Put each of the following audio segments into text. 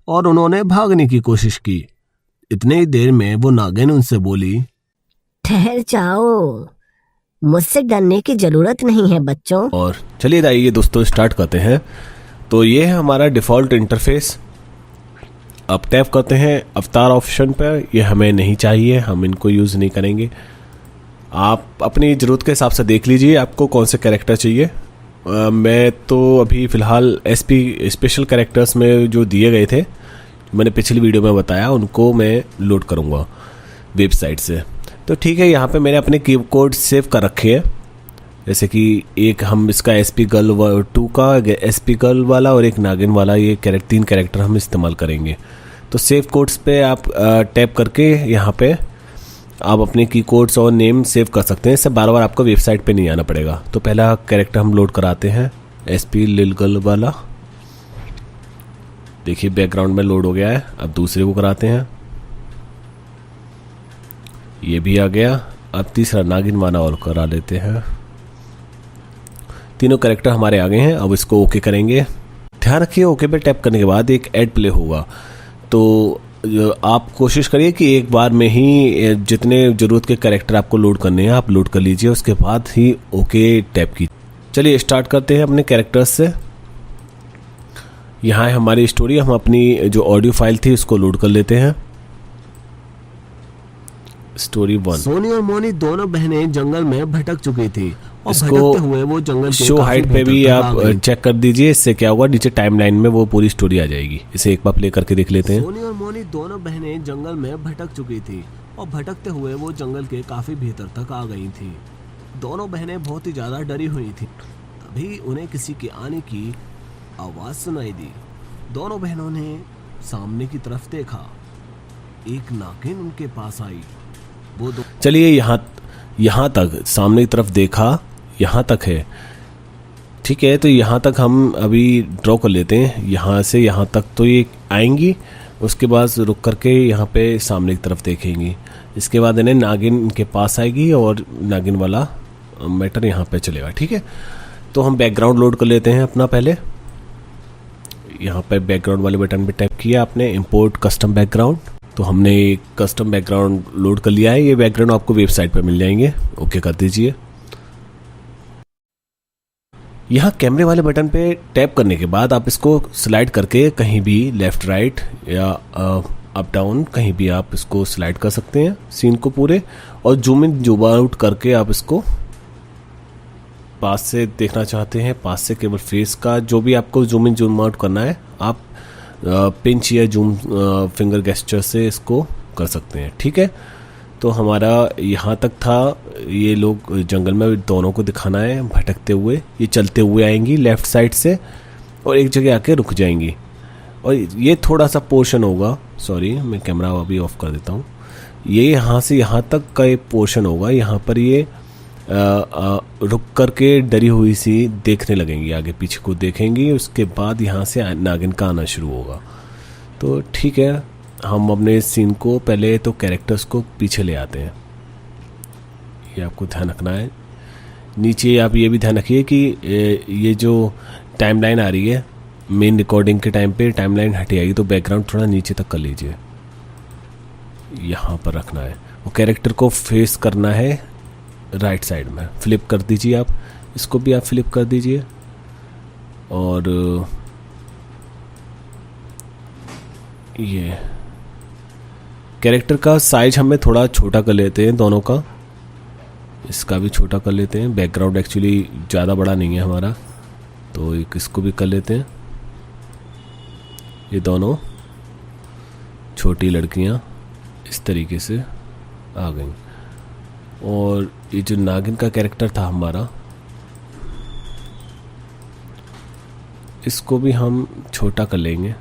और उन्होंने भागने की कोशिश की। इतने ही देर में वो नागिन उनसे बोली, ठहर जाओ, मुझसे डरने की जरूरत नहीं है बच्चों। और चलिए आइए दोस्तों स्टार्ट करते हैं। तो ये है हमारा डिफ़ॉल्ट इंटरफेस। अब टैप करते हैं अवतार ऑप्शन पर। ये हमें नहीं चाहिए, हम इनको यूज़ नहीं करेंगे। आप अपनी ज़रूरत के हिसाब से देख लीजिए आपको कौन से कैरेक्टर चाहिए। मैं तो अभी फ़िलहाल एसपी स्पेशल कैरेक्टर्स में जो दिए गए थे, मैंने पिछली वीडियो में बताया, उनको मैं लोड करूँगा वेबसाइट से। तो ठीक है, यहाँ पे मैंने अपने कीबोर्ड सेव कर रखे हैं। जैसे कि एक हम इसका एसपी गर्ल 2 का एसपी गर्ल वाला और एक नागिन वाला, ये 3 कैरेक्टर हम इस्तेमाल करेंगे। तो सेव कोड्स पे आप टैप करके यहाँ पे आप अपने की कोड्स और नेम सेव कर सकते हैं। इससे बार बार आपको वेबसाइट पे नहीं आना पड़ेगा। तो पहला कैरेक्टर हम लोड कराते हैं, एसपी लिल गर्ल वाला। देखिए बैकग्राउंड में लोड हो गया है। अब दूसरे को कराते हैं, ये भी आ गया। अब तीसरा नागिन वाला और करा लेते हैं। तीनों कैरेक्टर हमारे आ गए हैं। अब इसको ओके करेंगे। ध्यान रखिए ओके पे टैप करने के बाद एक ऐड प्ले होगा। तो आप कोशिश करिए कि एक बार में ही जितने ज़रूरत के कैरेक्टर आपको लोड करने हैं आप लोड कर लीजिए, उसके बाद ही ओके टैप कीजिए। चलिए स्टार्ट करते हैं अपने कैरेक्टर्स से। यहाँ है हमारी स्टोरी। हम अपनी जो ऑडियो फाइल थी उसको लोड कर लेते हैं। स्टोरी 1। सोनी और मोनी दोनों बहनें जंगल में भटक चुकी थी और भटकते हुए वो जंगल के शो हाइट पे भी आप चेक कर दीजिए। इससे क्या होगा, नीचे टाइमलाइन में वो पूरी स्टोरी आ जाएगी। इसे एक बार प्ले करके देख लेते हैं। सोनी और मोनी दोनों बहनें जंगल में भटक चुकी थी और भटकते हुए वो जंगल के काफी भीतर तक आ गई थी। दोनों बहनें बहुत ही ज्यादा डरी हुई थी। तभी उन्हें किसी के आने की आवाज सुनाई दी। दोनों बहनों ने सामने की तरफ देखा। एक नागिन उनके पास आई। वो चलिए यहाँ तक सामने की तरफ देखा, यहाँ तक है। ठीक है, तो यहाँ तक हम अभी ड्रॉ कर लेते हैं। यहाँ से यहाँ तक तो ये आएंगी, उसके बाद रुक करके यहाँ पे सामने की तरफ देखेंगी। इसके बाद इन्हें नागिन इनके पास आएगी और नागिन वाला मैटर यहाँ पे चलेगा। ठीक है, तो हम बैकग्राउंड लोड कर लेते हैं अपना। पहले यहाँ पे बैकग्राउंड वाले बटन पे टैप किया आपने, इंपोर्ट कस्टम बैकग्राउंड। तो हमने एक कस्टम बैकग्राउंड लोड कर लिया है। ये बैकग्राउंड आपको वेबसाइट पर मिल जाएंगे। ओके कर दीजिए। यहाँ कैमरे वाले बटन पे टैप करने के बाद आप इसको स्लाइड करके कहीं भी लेफ्ट राइट या अप डाउन कहीं भी आप इसको स्लाइड कर सकते हैं सीन को पूरे, और जूम इन जूम आउट करके आप इसको पास से देखना चाहते हैं, पास से केवल फेस का जो भी आपको जूम इन जूम आउट करना है आप पिंच या जूम फिंगर गेस्चर से इसको कर सकते हैं। ठीक है, तो हमारा यहाँ तक था। ये लोग जंगल में दोनों को दिखाना है भटकते हुए। ये चलते हुए आएंगी लेफ़्ट साइड से और एक जगह आके रुक जाएंगी। और ये थोड़ा सा पोर्शन होगा, सॉरी मैं कैमरा अभी ऑफ कर देता हूँ। ये यहाँ से यहाँ तक का एक पोर्शन होगा। यहाँ पर ये रुक करके डरी हुई सी देखने लगेंगी, आगे पीछे को देखेंगी। उसके बाद यहाँ से नागिन का आना शुरू होगा। तो ठीक है, हम अपने इस सीन को पहले तो कैरेक्टर्स को पीछे ले आते हैं। ये आपको ध्यान रखना है। नीचे आप ये भी ध्यान रखिए कि ये जो टाइमलाइन आ रही है मेन रिकॉर्डिंग के टाइम पे टाइमलाइन हटी आएगी, तो बैकग्राउंड थोड़ा नीचे तक कर लीजिए। यहाँ पर रखना है। वो कैरेक्टर को फेस करना है राइट साइड में। फ्लिप कर दीजिए आप, इसको भी आप फ्लिप कर दीजिए। और ये कैरेक्टर का साइज हमें थोड़ा छोटा कर लेते हैं दोनों का। इसका भी छोटा कर लेते हैं। बैकग्राउंड एक्चुअली ज़्यादा बड़ा नहीं है हमारा, तो एक इसको भी कर लेते हैं। ये दोनों छोटी लड़कियां इस तरीके से आ गई। और ये जो नागिन का कैरेक्टर था हमारा, इसको भी हम छोटा कर लेंगे।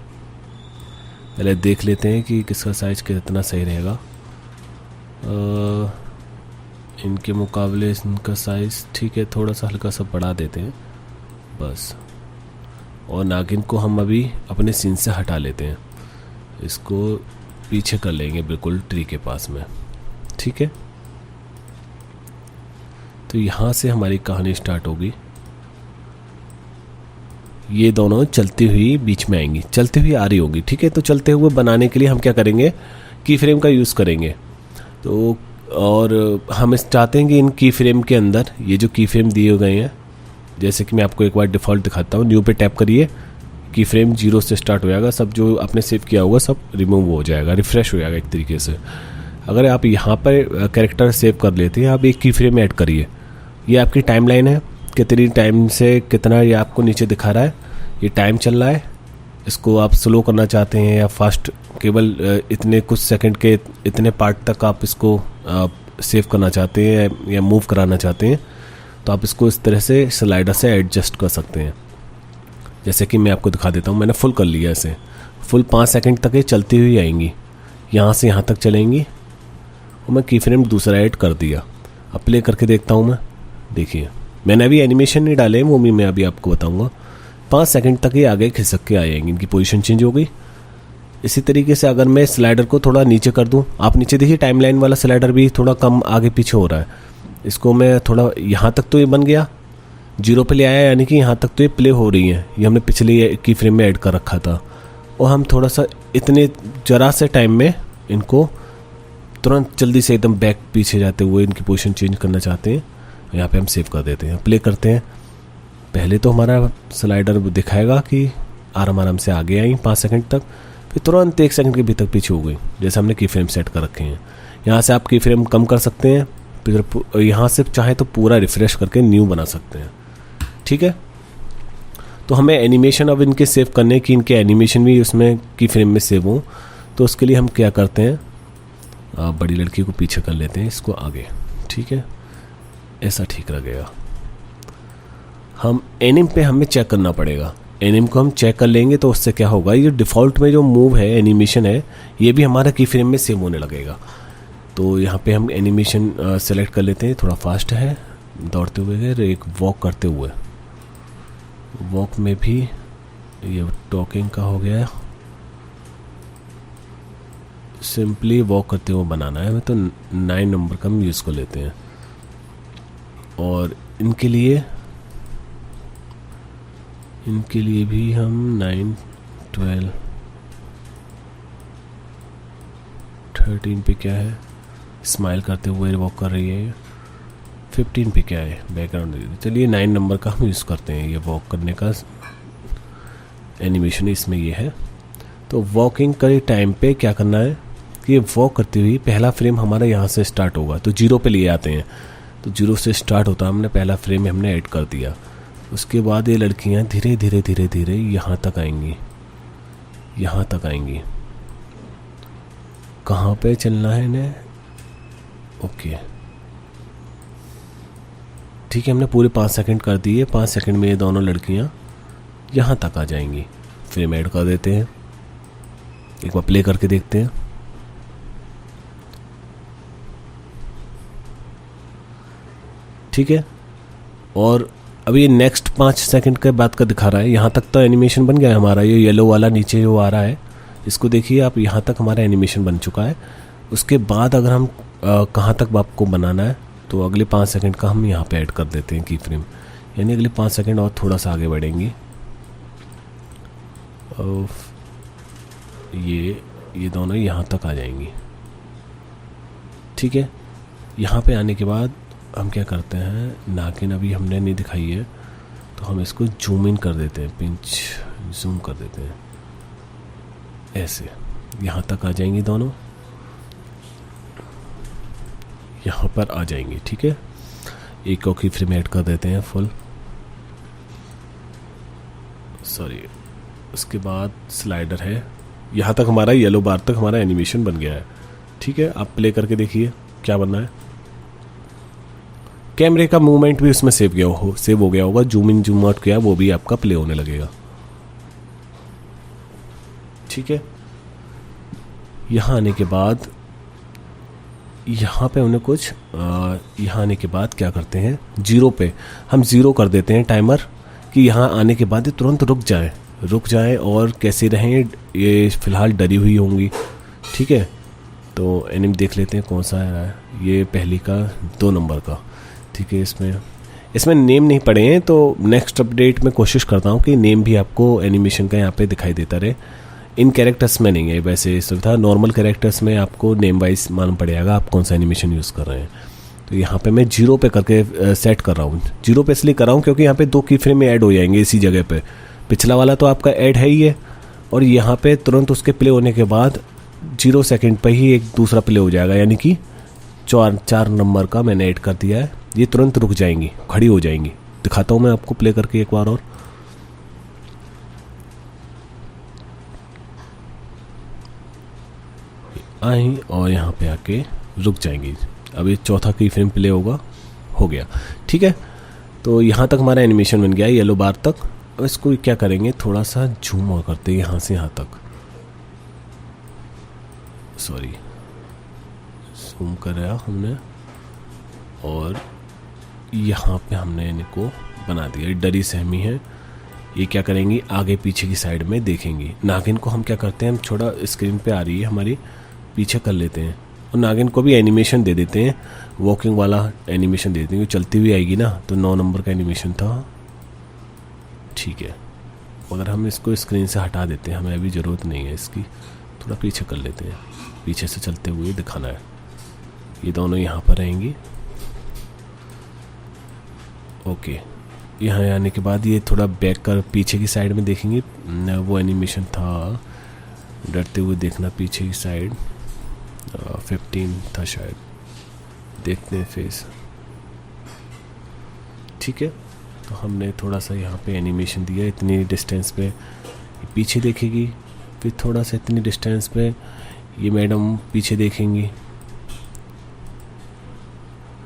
पहले देख लेते हैं कि किसका साइज कितना सही रहेगा। इनके मुकाबले इनका साइज़ ठीक है, थोड़ा सा हल्का सा बढ़ा देते हैं बस। और नागिन को हम अभी अपने सीन से हटा लेते हैं, इसको पीछे कर लेंगे बिल्कुल ट्री के पास में। ठीक है, तो यहाँ से हमारी कहानी स्टार्ट होगी। ये दोनों चलती हुई बीच में आएंगी, चलती हुई आ रही होगी। ठीक है, तो चलते हुए बनाने के लिए हम क्या करेंगे, की फ्रेम का यूज़ करेंगे। तो और हम इस चाहते हैं कि इन की फ्रेम के अंदर ये जो की फ्रेम दिए गए हैं, जैसे कि मैं आपको एक बार डिफ़ॉल्ट दिखाता हूँ, न्यू पे टैप करिए, की फ्रेम 0 से स्टार्ट हो जाएगा, सब जो आपने सेव किया होगा सब रिमूव हो जाएगा, रिफ़्रेश हो जाएगा एक तरीके से। अगर आप यहाँ पर कैरेक्टर सेव कर लेते हैं, आप एक की फ्रेम ऐड करिए। ये आपकी टाइमलाइन है, कितनी टाइम से कितना ये आपको नीचे दिखा रहा है, ये टाइम चल रहा है। इसको आप स्लो करना चाहते हैं या फास्ट, केवल इतने कुछ सेकंड के इतने पार्ट तक आप इसको सेव करना चाहते हैं या मूव कराना चाहते हैं, तो आप इसको इस तरह से स्लाइडर से एडजस्ट कर सकते हैं। जैसे कि मैं आपको दिखा देता हूँ, मैंने फुल कर लिया इसे, फुल 5 सेकंड तक ये चलती हुई आएंगी, यहाँ से यहाँ तक चलेंगी। और मैं की फ्रेम दूसरा ऐड कर दिया। अब प्ले करके देखता हूँ मैं, देखिए मैंने अभी एनिमेशन नहीं डाले, वो भी मैं अभी आपको बताऊँगा। 5 सेकंड तक ये आगे खिसक के आएंगी, इनकी पोजीशन चेंज हो गई। इसी तरीके से अगर मैं स्लाइडर को थोड़ा नीचे कर दूं, आप नीचे देखिए टाइमलाइन वाला स्लाइडर भी थोड़ा कम आगे पीछे हो रहा है। इसको मैं थोड़ा यहाँ तक तो ये बन गया, 0 पे ले आया, यानी कि यहाँ तक तो ये प्ले हो रही हैं। ये हमने पिछले की फ्रेम में ऐड कर रखा था। और हम थोड़ा सा इतने जरा से टाइम में इनको तुरंत जल्दी से एकदम बैक पीछे जाते हुए इनकी पोजीशन चेंज करना चाहते हैं। यहाँ पे हम सेव कर देते हैं, प्ले करते हैं। पहले तो हमारा स्लाइडर दिखाएगा कि आराम से आगे आई 5 सेकंड तक, फिर तुरंत 1 सेकंड के भीतर पीछे हो गई, जैसे हमने की फ्रेम सेट कर रखे हैं। यहाँ से आप की फ्रेम कम कर सकते हैं, फिर यहाँ से चाहे तो पूरा रिफ़्रेश करके न्यू बना सकते हैं। ठीक है, तो हमें एनिमेशन अब इनके सेव करने की, इनके एनिमेशन भी उसमें की फ्रेम में सेव हों, तो उसके लिए हम क्या करते हैं, बड़ी लड़की को पीछे कर लेते हैं, इसको आगे। ठीक है, ऐसा ठीक लगेगा। हम एनिम पे हमें चेक करना पड़ेगा, एनिम को हम चेक कर लेंगे तो उससे क्या होगा, ये डिफ़ॉल्ट में जो मूव है, एनिमेशन है, ये भी हमारा की फ्रेम में सेव होने लगेगा। तो यहाँ पे हम एनिमेशन सेलेक्ट कर लेते हैं, थोड़ा फास्ट है, दौड़ते हुए एक वॉक करते हुए, वॉक में भी ये टॉकिंग का हो गया, सिंपली वॉक करते हुए बनाना है हमें, तो 9 नंबर का हम यूज़ कर लेते हैं। और इनके लिए भी हम 9, 12, 13 पे क्या है, स्माइल करते हुए वॉक कर रही है। 15 पे क्या है, बैकग्राउंड। चलिए 9 नंबर का हम यूज़ करते हैं, ये वॉक करने का एनिमेशन इसमें ये है। तो वॉकिंग के टाइम पे क्या करना है कि ये वॉक करते हुए पहला फ्रेम हमारा यहाँ से स्टार्ट होगा, तो 0 पे लिए आते हैं, तो 0 से स्टार्ट होता है, हमने पहला फ्रेम हमने ऐड कर दिया। उसके बाद ये लड़कियाँ धीरे धीरे धीरे धीरे यहाँ तक आएंगी, यहाँ तक आएंगी। कहाँ पे चलना है इन्हें, ओके ठीक है, हमने पूरे 5 सेकंड कर दिए। 5 सेकंड में ये दोनों लड़कियाँ यहाँ तक आ जाएंगी। फ्रेम ऐड कर देते हैं, एक बार प्ले करके देखते हैं। ठीक है, और अभी ये नेक्स्ट 5 सेकंड के बाद का दिखा रहा है, यहाँ तक तो एनिमेशन बन गया है हमारा। ये येलो वाला नीचे जो आ रहा है, इसको देखिए आप, यहाँ तक हमारा एनिमेशन बन चुका है। उसके बाद अगर हम कहाँ तक आपको बनाना है, तो अगले 5 सेकंड का हम यहाँ पे ऐड कर देते हैं की फ्रेम, यानी अगले 5 सेकंड और थोड़ा सा आगे बढ़ेंगी। और ये दोनों यहाँ तक आ जाएंगी। ठीक है, यहाँ पे आने के बाद हम क्या करते हैं, नागिन अभी हमने नहीं दिखाई है, तो हम इसको जूम इन कर देते हैं, पिंच जूम कर देते हैं, ऐसे यहाँ तक आ जाएंगी दोनों, यहाँ पर आ जाएंगी। ठीक है, एक और की फ्रेम ऐड कर देते हैं फुल, सॉरी। उसके बाद स्लाइडर है, यहाँ तक हमारा येलो बार तक हमारा एनिमेशन बन गया है। ठीक है, आप प्ले करके देखिए क्या बनना है। कैमरे का मूवमेंट भी उसमें सेव हो गया होगा, जूम इन जूम आउट किया वो भी आपका प्ले होने लगेगा। ठीक है, यहाँ आने के बाद यहाँ पे उन्हें कुछ यहाँ आने के बाद क्या करते हैं, 0 पे हम 0 कर देते हैं टाइमर, कि यहाँ आने के बाद ये तुरंत रुक जाए और कैसे रहें, ये फ़िलहाल डरी हुई होंगी। ठीक है, तो एनिम देख लेते हैं कौन सा है, ये पहली का 2 नंबर का। ठीक है, इसमें इसमें नेम नहीं पड़े हैं, तो नेक्स्ट अपडेट में कोशिश करता हूँ कि नेम भी आपको एनिमेशन का यहाँ पे दिखाई देता रहे। इन कैरेक्टर्स में नहीं है वैसे सुविधा, नॉर्मल कैरेक्टर्स में आपको नेम वाइज मालूम पड़ेगा आप कौन सा एनिमेशन यूज़ कर रहे हैं। तो यहाँ पे मैं 0 पे करके सेट कर रहा हूँ। 0 पे इसलिए कर रहा हूँ क्योंकि यहाँ पे 2 की फ्रेम में ऐड हो जाएंगे इसी जगह पे। पिछला वाला तो आपका ऐड है ही है, और यहाँ पे तुरंत उसके प्ले होने के बाद 0 सेकंड पर ही एक दूसरा प्ले हो जाएगा, यानी कि 4 नंबर का मैंने ऐड कर दिया है। ये तुरंत रुक जाएंगी, खड़ी हो जाएंगी। दिखाता हूँ मैं आपको प्ले करके एक बार और। आई और यहाँ पे आके रुक जाएंगी। अब ये चौथा की फ्रेम प्ले होगा, हो गया। ठीक है, तो यहाँ तक हमारा एनिमेशन बन गया येलो बार तक। अब इसको क्या करेंगे, थोड़ा सा झूम और करते हैं यहाँ से यहाँ तक। सॉरी, जूम कराया हमने और यहाँ पे हमने इनको बना दिया। डरी सहमी है, ये क्या करेंगी आगे पीछे की साइड में देखेंगी। नागिन को हम क्या करते हैं, हम छोड़ा स्क्रीन पे आ रही है हमारी, पीछे कर लेते हैं और नागिन को भी एनिमेशन दे देते हैं, वॉकिंग वाला एनिमेशन दे देते हैं। चलती हुई आएगी ना, तो 9 नंबर का एनिमेशन था। ठीक है, अगर हम इसको स्क्रीन से हटा देते हैं, हमें अभी ज़रूरत नहीं है इसकी, थोड़ा पीछे कर लेते हैं। पीछे से चलते हुए दिखाना है, ये दोनों यहाँ पर रहेंगी। ओके, यहाँ आने के बाद ये थोड़ा बैक कर पीछे की साइड में देखेंगे। वो एनिमेशन था डरते हुए देखना पीछे की साइड, 15 था शायद, देखते हैं फेस। ठीक है, तो हमने थोड़ा सा यहाँ पे एनिमेशन दिया, इतनी डिस्टेंस पे पीछे देखेगी, फिर थोड़ा सा इतनी डिस्टेंस पे ये मैडम पीछे देखेंगी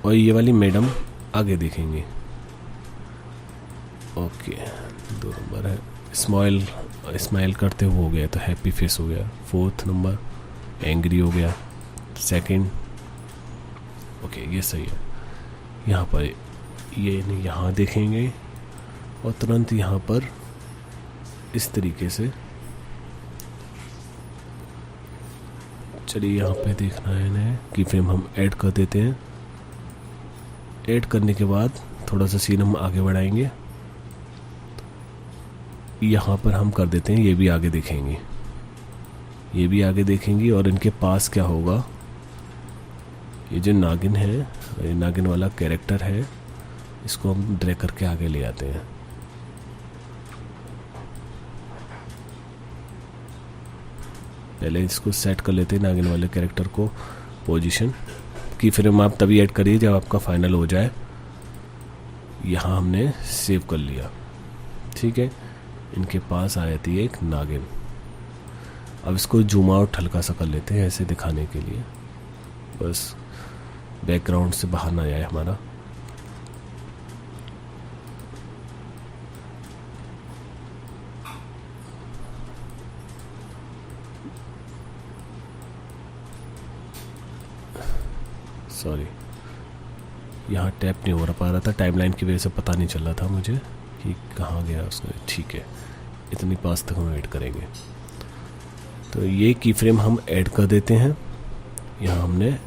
और ये वाली मैडम आगे देखेंगी। ओके, 2 नंबर है, स्माइल करते हुए हो गया, तो हैप्पी फेस हो गया। 4th नंबर एंग्री हो गया। 2nd, ओके ये सही है। यहाँ पर ये यहाँ देखेंगे और तुरंत यहाँ पर इस तरीके से, चलिए यहाँ पे देखना है इन्हें की फ्रेम हम ऐड कर देते हैं। ऐड करने के बाद थोड़ा सा सीन हम आगे बढ़ाएंगे, यहाँ पर हम कर देते हैं, ये भी आगे देखेंगे, ये भी आगे देखेंगी। और इनके पास क्या होगा, ये जो नागिन है, ये नागिन वाला कैरेक्टर है, इसको हम ड्रैग करके आगे ले आते हैं। पहले इसको सेट कर लेते हैं नागिन वाले कैरेक्टर को, पोजीशन की फ्रेम आप तभी ऐड करिए जब आपका फाइनल हो जाए। यहाँ हमने सेव कर लिया। ठीक है, इनके पास आ जाती है एक नागिन। अब इसको जूम आउट हल्का सा कर लेते हैं ऐसे दिखाने के लिए, बस बैकग्राउंड से बाहर ना जाए हमारा। सॉरी, यहाँ टैप नहीं हो पा रहा था, टाइमलाइन की वजह से पता नहीं चल रहा था मुझे कि कहाँ गया उसका। ठीक है, इतनी पास तक हम ऐड करेंगे। तो ये की फ्रेम हम ऐड कर देते हैं, यहाँ हमने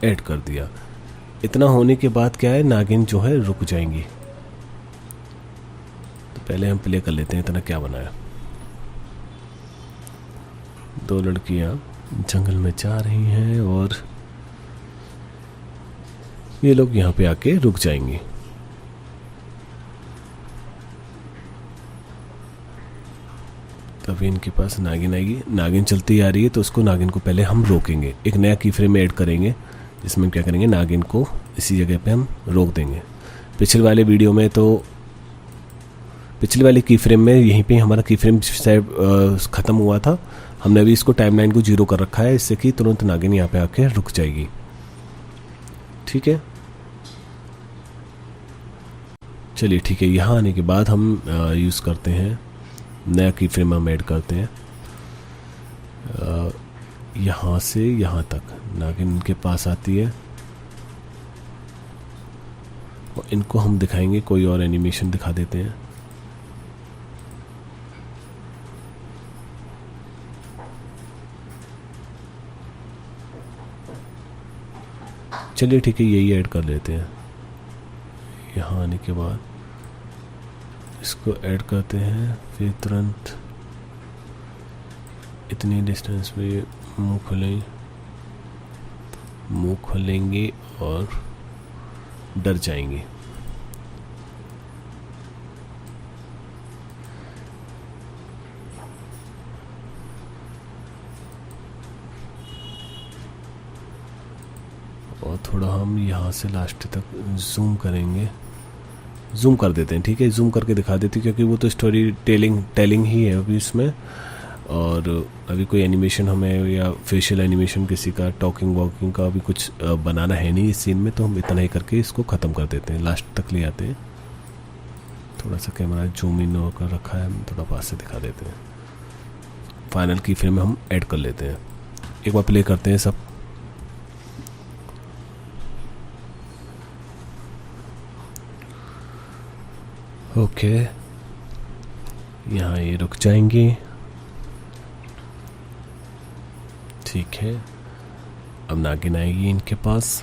ऐड कर दिया। इतना होने के बाद क्या है, नागिन जो है रुक जाएंगी। तो पहले हम प्ले कर लेते हैं इतना क्या बनाया। 2 लड़कियाँ जंगल में जा रही हैं और ये लोग यहाँ पे आके रुक जाएंगे। तभी इनके पास नागिन आएगी। नागिन चलती आ रही है तो उसको नागिन को पहले हम रोकेंगे, एक नया की फ्रेम ऐड करेंगे जिसमें क्या करेंगे, नागिन को इसी जगह पे हम रोक देंगे। पिछले वाले वीडियो में तो पिछले वाले की फ्रेम में यहीं पे हमारा की फ्रेम ख़त्म हुआ था। हमने अभी इसको टाइमलाइन को 0 कर रखा है, इससे कि तुरंत नागिन यहाँ पे आके रुक जाएगी। ठीक है, चलिए ठीक है। यहाँ आने के बाद हम यूज़ करते हैं नया की फ्रेम हम ऐड करते हैं। यहाँ से यहाँ तक नागिन के पास आती है और इनको हम दिखाएंगे, कोई और एनिमेशन दिखा देते हैं। चलिए ठीक है, यही ऐड कर लेते हैं। यहाँ आने के बाद इसको ऐड करते हैं, फिर तुरंत इतनी डिस्टेंस पे मुंह खोलेंगे और डर जाएंगे। और थोड़ा हम यहाँ से लास्ट तक जूम करेंगे, जूम कर देते हैं, ठीक है, जूम करके दिखा देते हैं क्योंकि वो तो स्टोरी टेलिंग ही है अभी इसमें। और अभी कोई एनिमेशन हमें या फेशियल एनिमेशन किसी का टॉकिंग वॉकिंग का अभी कुछ बनाना है नहीं इस सीन में, तो हम इतना ही करके इसको ख़त्म कर देते हैं, लास्ट तक ले आते हैं। थोड़ा सा कैमरा जूम इन होकर रखा है, हम थोड़ा पास से दिखा देते हैं। फाइनल की फ्रेम हम ऐड कर लेते हैं, एक बार प्ले करते हैं सब। ओके, यहाँ ये रुक जाएंगे, ठीक है। अब नागिन आएगी इनके पास,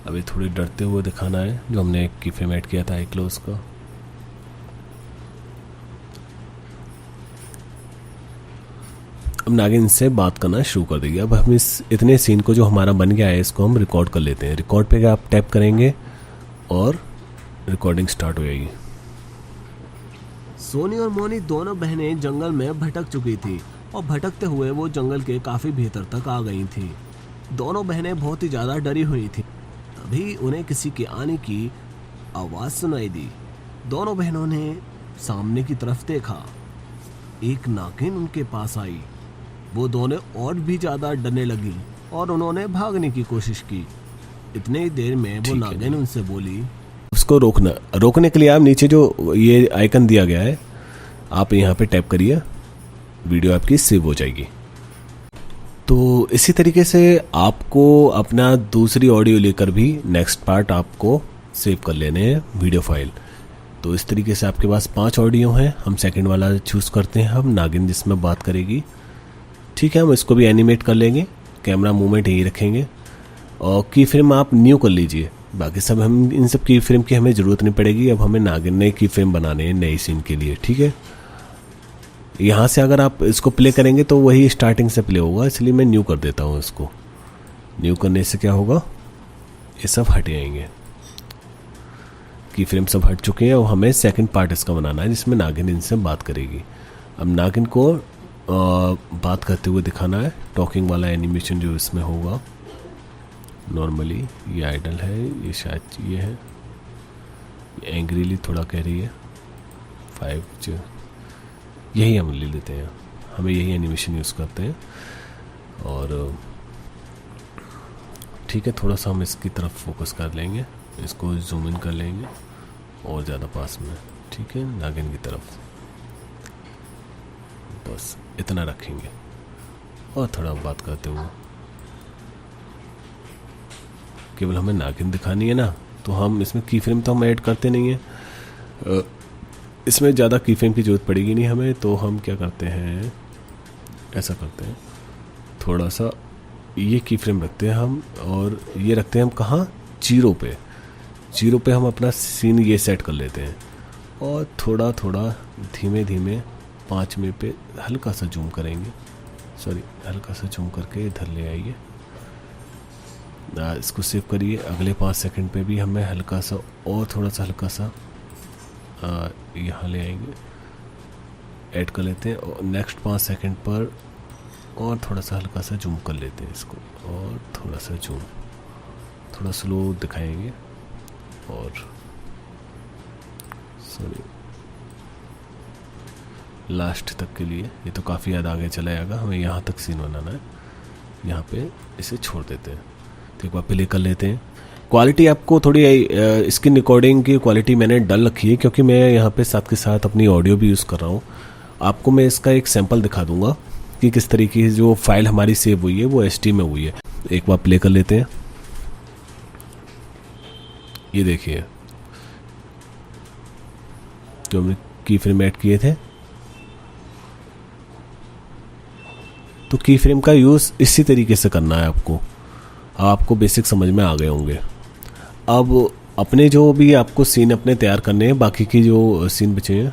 अभी थोड़ी डरते हुए दिखाना है, जो हमने एक की फ्रेम ऐड किया था आई क्लोज का। अब नागिन से बात करना शुरू कर देगी। अब हम इस इतने सीन को जो हमारा बन गया है इसको हम रिकॉर्ड कर लेते हैं। रिकॉर्ड पे आप टैप करेंगे और रिकॉर्डिंग स्टार्ट हो जाएगी। सोनी और मोनी दोनों बहनें जंगल में भटक चुकी थी और भटकते हुए वो जंगल के काफी भीतर तक आ गई थी। दोनों बहनें बहुत ही ज्यादा डरी हुई थी। तभी उन्हें किसी के आने की आवाज सुनाई दी। दोनों बहनों ने सामने की तरफ देखा, एक नागिन उनके पास आई। वो दोनों और भी ज्यादा डरने लगी और उन्होंने भागने की कोशिश की। इतने ही देर में वो नागिन उनसे बोली, उसको रोकने के लिए आप नीचे जो ये आइकन दिया गया है आप यहाँ पे टैप करिए, वीडियो आपकी सेव हो जाएगी। तो इसी तरीके से आपको अपना दूसरी ऑडियो लेकर भी नेक्स्ट पार्ट आपको सेव कर लेने हैं वीडियो फाइल। तो इस तरीके से आपके पास 5 ऑडियो हैं। हम सेकंड वाला चूज़ करते हैं, हम नागिन जिसमें बात करेगी, ठीक है। हम इसको भी एनिमेट कर लेंगे, कैमरा मूवमेंट यही रखेंगे और की फ्रेम आप न्यू कर लीजिए। बाकी सब हम इन सब की फ्रेम की हमें ज़रूरत नहीं पड़ेगी। अब हमें नागिन नए की फ्रेम बनाने हैं नई सीन के लिए, ठीक है। यहाँ से अगर आप इसको प्ले करेंगे तो वही स्टार्टिंग से प्ले होगा, इसलिए मैं न्यू कर देता हूँ इसको। न्यू करने से क्या होगा, ये सब हट जाएंगे, की फ्रेम सब हट चुके हैं और हमें सेकंड पार्ट इसका बनाना है जिसमें नागिन इनसे बात करेगी। अब नागिन को बात करते हुए दिखाना है, टॉकिंग वाला एनिमेशन जो इसमें होगा। नॉर्मली ये आइडल है, ये शायद ये है, ये एंग्रीली थोड़ा कह रही है 5 जो यही हम ले लेते हैं, हमें यही एनिमेशन यूज़ करते हैं। और ठीक है, थोड़ा सा हम इसकी तरफ फोकस कर लेंगे, इसको जूम इन कर लेंगे और ज़्यादा पास में, ठीक है, नागिन की तरफ बस इतना रखेंगे। और थोड़ा बात करते हुए, केवल हमें नागिन दिखानी है ना, तो हम इसमें की फ्रेम तो हम ऐड करते नहीं हैं, इसमें ज़्यादा की फ्रेम की ज़रूरत पड़ेगी नहीं हमें। तो हम क्या करते हैं, ऐसा करते हैं, थोड़ा सा ये की फ्रेम रखते हैं हम और ये रखते हैं हम कहाँ, 0 पे हम अपना सीन ये सेट कर लेते हैं। और थोड़ा थोड़ा धीमे धीमे 5 में पे हल्का सा जूम करेंगे, सॉरी हल्का सा जूम करके इधर ले आइए, इसको सेव करिए। अगले 5 सेकंड पे भी हमें हल्का सा और थोड़ा सा हल्का सा यहाँ ले आएंगे, ऐड कर लेते हैं। और नेक्स्ट 5 सेकंड पर और थोड़ा सा हल्का सा जूम कर लेते हैं इसको, और थोड़ा सा जूम, थोड़ा स्लो दिखाएंगे। और सॉरी लास्ट तक के लिए, ये तो काफ़ी ज़्यादा आगे चला जाएगा, हमें यहाँ तक सीन बनाना है, यहाँ पे इसे छोड़ देते हैं। तो एक बार प्ले कर लेते हैं। क्वालिटी आपको थोड़ी स्क्रीन रिकॉर्डिंग की क्वालिटी मैंने डल रखी है क्योंकि मैं यहाँ पे साथ के साथ अपनी ऑडियो भी यूज़ कर रहा हूँ। आपको मैं इसका एक सैंपल दिखा दूंगा कि किस तरीके की जो फाइल हमारी सेव हुई है वो HD में हुई है। एक बार प्ले कर लेते हैं। ये देखिए जो हमने की फ्रेम ऐड किए थे, तो की फ्रेम का यूज़ इसी तरीके से करना है आपको। आपको बेसिक समझ में आ गए होंगे। अब अपने जो भी आपको सीन अपने तैयार करने हैं, बाकी की जो सीन बचे हैं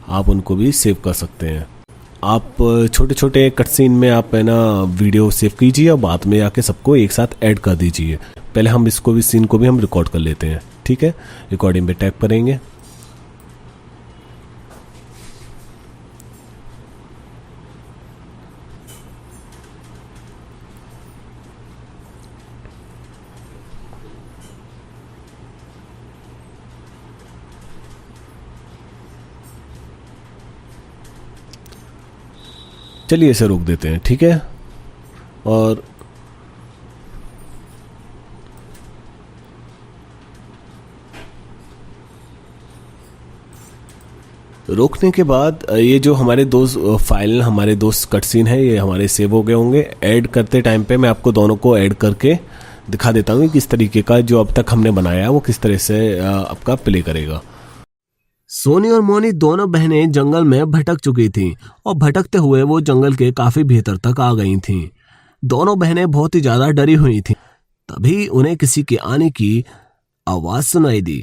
आप उनको भी सेव कर सकते हैं। आप छोटे छोटे कट सीन में आप है ना वीडियो सेव कीजिए और बाद में आके सबको एक साथ ऐड कर दीजिए। पहले हम इसको भी सीन को भी हम रिकॉर्ड कर लेते हैं। ठीक है, रिकॉर्डिंग पे टैप करेंगे। चलिए इसे रोक देते हैं। ठीक है, और रोकने के बाद ये जो हमारे दो फाइल हमारे दो कट सीन है ये हमारे सेव हो गए होंगे। ऐड करते टाइम पे मैं आपको दोनों को ऐड करके दिखा देता हूँ कि किस तरीके का जो अब तक हमने बनाया है वो किस तरह से आपका प्ले करेगा। सोनी और मोनी दोनों बहनें जंगल में भटक चुकी थीं और भटकते हुए वो जंगल के काफी भीतर तक आ गई थीं। दोनों बहनें बहुत ही ज्यादा डरी हुई थीं। तभी उन्हें किसी के आने की आवाज सुनाई दी।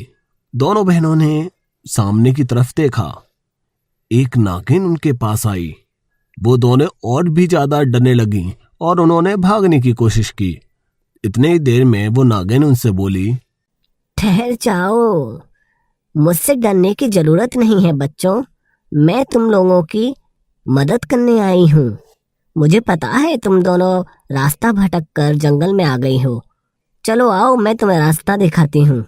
दोनों बहनों ने सामने की तरफ देखा। एक नागिन उनके पास आई। वो दोनों और भी ज्यादा डरने लगी और उन्होंने भागने की कोशिश की। इतने ही देर में वो नागिन उनसे बोली, ठहर जाओ, मुझसे डरने की जरूरत नहीं है बच्चों। मैं तुम लोगों की मदद करने आई हूँ। मुझे पता है तुम दोनों रास्ता भटक कर जंगल में आ गई हो। चलो आओ, मैं तुम्हें रास्ता दिखाती हूँ।